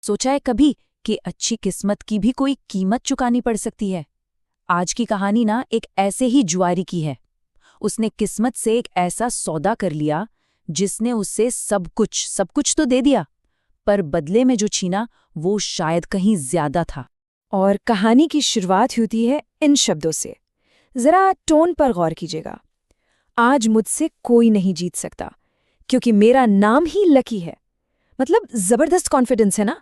सोचा है कभी कि अच्छी किस्मत की भी कोई कीमत चुकानी पड़ सकती है? आज की कहानी ना एक ऐसे ही जुआरी की है। उसने किस्मत से एक ऐसा सौदा कर लिया जिसने उसे सब कुछ तो दे दिया, पर बदले में जो छीना वो शायद कहीं ज्यादा था। और कहानी की शुरुआत होती है इन शब्दों से। जरा टोन पर गौर कीजिएगा। आज मुझसे कोई नहीं जीत सकता क्योंकि मेरा नाम ही लकी है। मतलब जबरदस्त कॉन्फिडेंस है ना।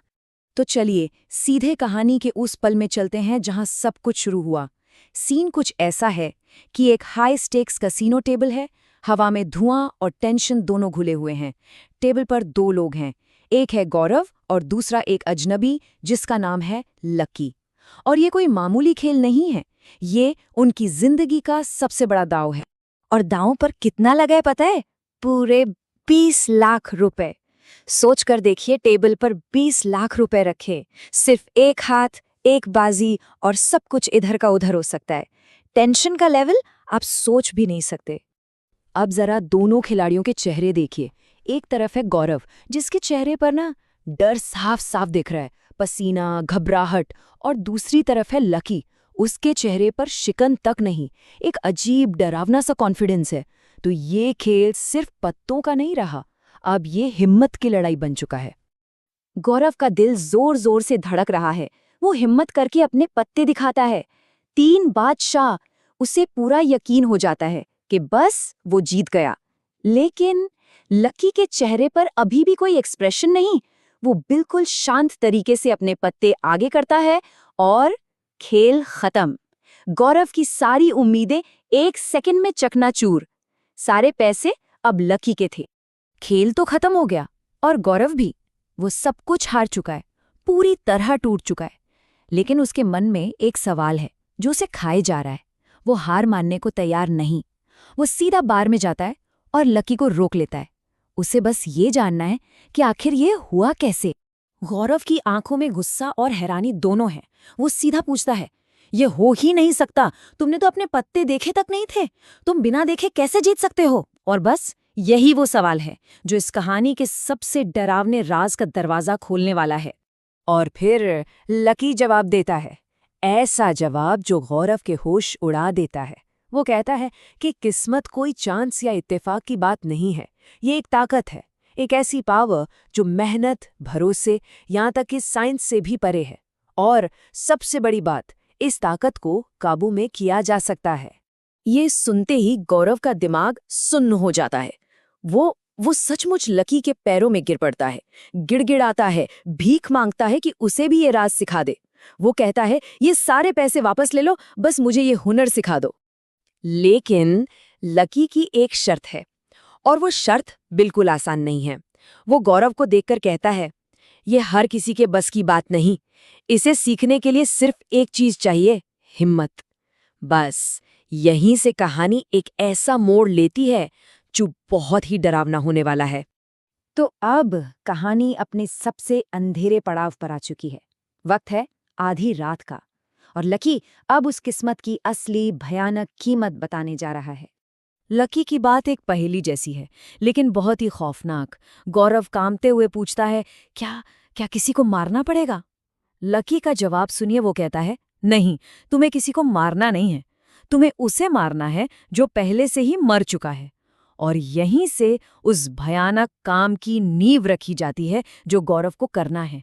तो चलिए सीधे कहानी के उस पल में चलते हैं जहां सब कुछ शुरू हुआ। सीन कुछ ऐसा है कि एक हाई स्टेक्स कैसीनो टेबल है। हवा में धुआं और टेंशन दोनों घुले हुए हैं। टेबल पर दो लोग हैं, एक है गौरव और दूसरा एक अजनबी जिसका नाम है लकी। और ये कोई मामूली खेल नहीं है, ये उनकी जिंदगी का सबसे बड़ा दांव है। और दांव पर कितना लगा है पता है? पूरे 20 लाख रुपए। सोच कर देखिए, टेबल पर 20 लाख रुपए रखे, सिर्फ एक हाथ, एक बाजी और सब कुछ इधर का उधर हो सकता है। टेंशन का लेवल आप सोच भी नहीं सकते। अब जरा दोनों खिलाड़ियों के चेहरे देखिए। एक तरफ है गौरव जिसके चेहरे पर ना डर साफ साफ दिख रहा है, पसीना, घबराहट। और दूसरी तरफ है लकी, उसके चेहरे पर शिकन तक नहीं, एक अजीब डरावना सा कॉन्फिडेंस है। तो ये खेल सिर्फ पत्तों का नहीं रहा, अब ये हिम्मत की लड़ाई बन चुका है। गौरव का दिल जोर जोर से धड़क रहा है। वो हिम्मत करके अपने पत्ते दिखाता है। 3 बादशाह। उसे पूरा यकीन हो जाता है कि बस वो जीत गया। लेकिन लकी के चेहरे पर अभी भी कोई एक्सप्रेशन नहीं। वो बिल्कुल शांत तरीके से अपने पत्ते आगे करता है और खेल खत्म। गौरव की सारी उम्मीदें एक सेकंड में चकनाचूर। सारे पैसे अब लकी के थे। खेल तो खत्म हो गया और गौरव भी। वो सब कुछ हार चुका है, पूरी तरह टूट चुका है। लेकिन उसके मन में एक सवाल है जो उसे खाए जा रहा है। वो हार मानने को तैयार नहीं। वो सीधा बार में जाता है और लकी को रोक लेता है। उसे बस ये जानना है कि आखिर ये हुआ कैसे। गौरव की आंखों में गुस्सा और हैरानी दोनों है। वो सीधा पूछता है, ये हो ही नहीं सकता, तुमने तो अपने पत्ते देखे तक नहीं थे, तुम बिना देखे कैसे जीत सकते हो? और बस यही वो सवाल है जो इस कहानी के सबसे डरावने राज का दरवाजा खोलने वाला है। और फिर लकी जवाब देता है, ऐसा जवाब जो गौरव के होश उड़ा देता है। वो कहता है कि किस्मत कोई चांस या इत्तेफाक की बात नहीं है, ये एक ताकत है, एक ऐसी पावर जो मेहनत, भरोसे, यहाँ तक कि साइंस से भी परे है। और सबसे बड़ी बात, इस ताकत को काबू में किया जा सकता है। ये सुनते ही गौरव का दिमाग सुन्न हो जाता है। वो सचमुच लकी के पैरों में गिर पड़ता है, गिड़गिड़ाता है, भीख मांगता है कि उसे भी ये राज सिखा दे। वो कहता है, ये सारे पैसे वापस ले लो, बस मुझे ये हुनर सिखा दो। लेकिन लकी की एक शर्त है, और वो शर्त बिल्कुल आसान नहीं है। वो गौरव को देखकर कहता है, ये हर किसी के बस की बात नहीं, इसे सीखने के लिए सिर्फ एक चीज चाहिए, हिम्मत। बस यहीं से कहानी एक ऐसा मोड़ लेती है जो बहुत ही डरावना होने वाला है। तो अब कहानी अपने सबसे अंधेरे पड़ाव पर आ चुकी है। वक्त है आधी रात का, और लकी अब उस किस्मत की असली भयानक कीमत बताने जा रहा है। लकी की बात एक पहेली जैसी है, लेकिन बहुत ही खौफनाक। गौरव कांपते हुए पूछता है, क्या किसी को मारना पड़ेगा? लकी का जवाब सुनिए। वो कहता है, नहीं, तुम्हें किसी को मारना नहीं है, तुम्हें उसे मारना है जो पहले से ही मर चुका है। और यहीं से उस भयानक काम की नींव रखी जाती है जो गौरव को करना है।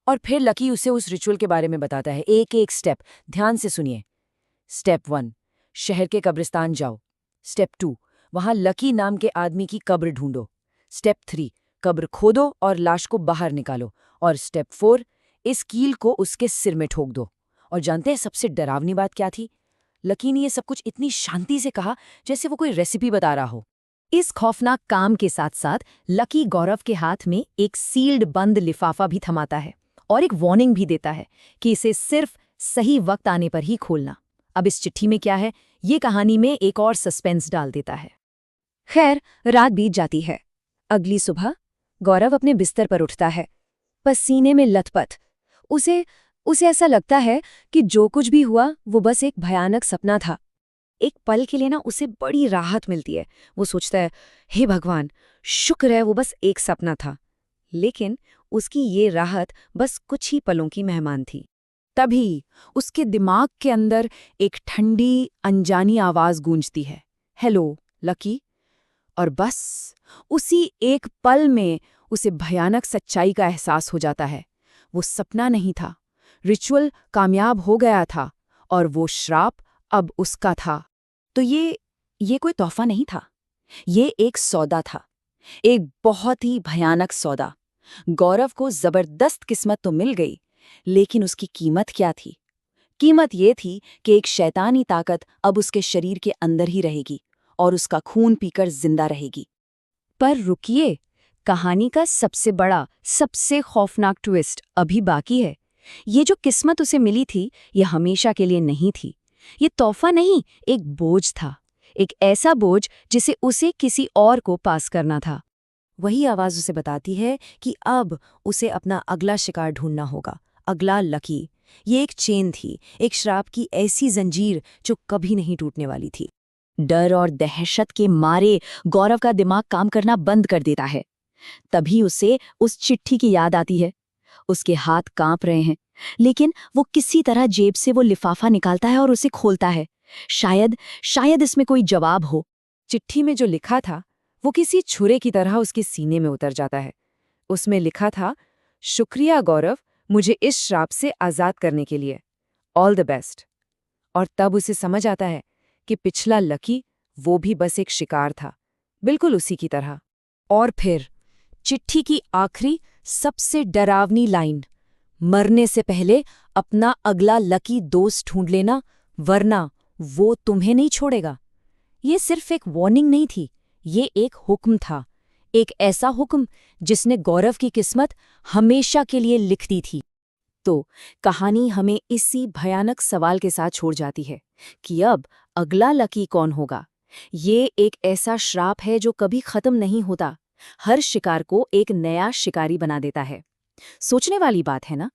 और फिर लकी उसे उस रिचुअल के बारे में बताता है, एक एक स्टेप ध्यान से सुनिए। स्टेप 1, शहर के कब्रिस्तान जाओ। स्टेप 2, वहां लकी नाम के आदमी की कब्र ढूंढो। स्टेप 3, कब्र खोदो और लाश को बाहर निकालो। और स्टेप 4, इस कील को उसके सिर में ठोक दो। और जानते हैं सबसे डरावनी बात क्या थी? लकी ने ये सब कुछ इतनी शांति से कहा जैसे वो कोई रेसिपी बता रहा हो। इस खौफनाक काम के साथ साथ लकी गौरव के हाथ में एक सील्ड बंद लिफाफा भी थमाता है और एक वार्निंग भी देता है कि इसे सिर्फ सही वक्त आने पर ही खोलना। अब इस चिट्ठी में क्या है, ये कहानी में एक और सस्पेंस डाल देता है। खैर, रात बीत जाती है। अगली सुबह गौरव अपने बिस्तर पर उठता है, पसीने में लथपथ। उसे ऐसा लगता है कि जो कुछ भी हुआ वो बस एक भयानक सपना था। एक पल के लिए ना उसे बड़ी राहत मिलती है। वो सोचता है, हे भगवान, शुक्र है वो बस एक सपना था। लेकिन उसकी ये राहत बस कुछ ही पलों की मेहमान थी। तभी उसके दिमाग के अंदर एक ठंडी अनजानी आवाज गूंजती है, हेलो लकी। और बस उसी एक पल में उसे भयानक सच्चाई का एहसास हो जाता है। वो सपना नहीं था, रिचुअल कामयाब हो गया था और वो श्राप अब उसका था। तो ये कोई तोहफा नहीं था, ये एक सौदा था, एक बहुत ही भयानक सौदा। गौरव को जबरदस्त किस्मत तो मिल गई, लेकिन उसकी कीमत क्या थी? कीमत ये थी कि एक शैतानी ताकत अब उसके शरीर के अंदर ही रहेगी और उसका खून पीकर जिंदा रहेगी। पर रुकिए, कहानी का सबसे बड़ा, सबसे खौफनाक ट्विस्ट अभी बाकी है। ये जो किस्मत उसे मिली थी, ये हमेशा के लिए नहीं थी। ये तोहफा नहीं, एक बोझ था। एक ऐसा बोझ जिसे उसे किसी और को पास करना था। वही आवाज उसे बताती है कि अब उसे अपना अगला शिकार ढूंढना होगा, अगला लकी। ये एक चेन थी, एक श्राप की ऐसी जंजीर जो कभी नहीं टूटने वाली थी। डर और दहशत के मारे गौरव का दिमाग काम करना बंद कर देता है। तभी उसे उस चिट्ठी की याद आती है। उसके हाथ कांप रहे हैं, लेकिन वो किसी तरह जेब से वो लिफाफा निकालता है और उसे खोलता है। शायद इसमें कोई जवाब हो। चिट्ठी में जो लिखा था वो किसी छुरे की तरह उसके सीने में उतर जाता है। उसमें लिखा था, शुक्रिया गौरव, मुझे इस श्राप से आज़ाद करने के लिए। All the best. और तब उसे समझ आता है कि पिछला लकी वो भी बस एक शिकार था, बिल्कुल उसी की तरह। और फिर चिट्ठी की आखिरी सबसे डरावनी लाइन, मरने से पहले अपना अगला लकी दोस्त ढूंढ लेना, वरना वो तुम्हें नहीं छोड़ेगा। ये सिर्फ एक वार्निंग नहीं थी, ये एक हुक्म था। एक ऐसा हुक्म जिसने गौरव की किस्मत हमेशा के लिए लिख दी थी। तो कहानी हमें इसी भयानक सवाल के साथ छोड़ जाती है कि अब अगला लकी कौन होगा। ये एक ऐसा श्राप है जो कभी खत्म नहीं होता, हर शिकार को एक नया शिकारी बना देता है। सोचने वाली बात है ना?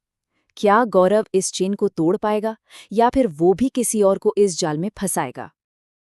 क्या गौरव इस चेन को तोड़ पाएगा या फिर वो भी किसी और को इस जाल में फंसाएगा?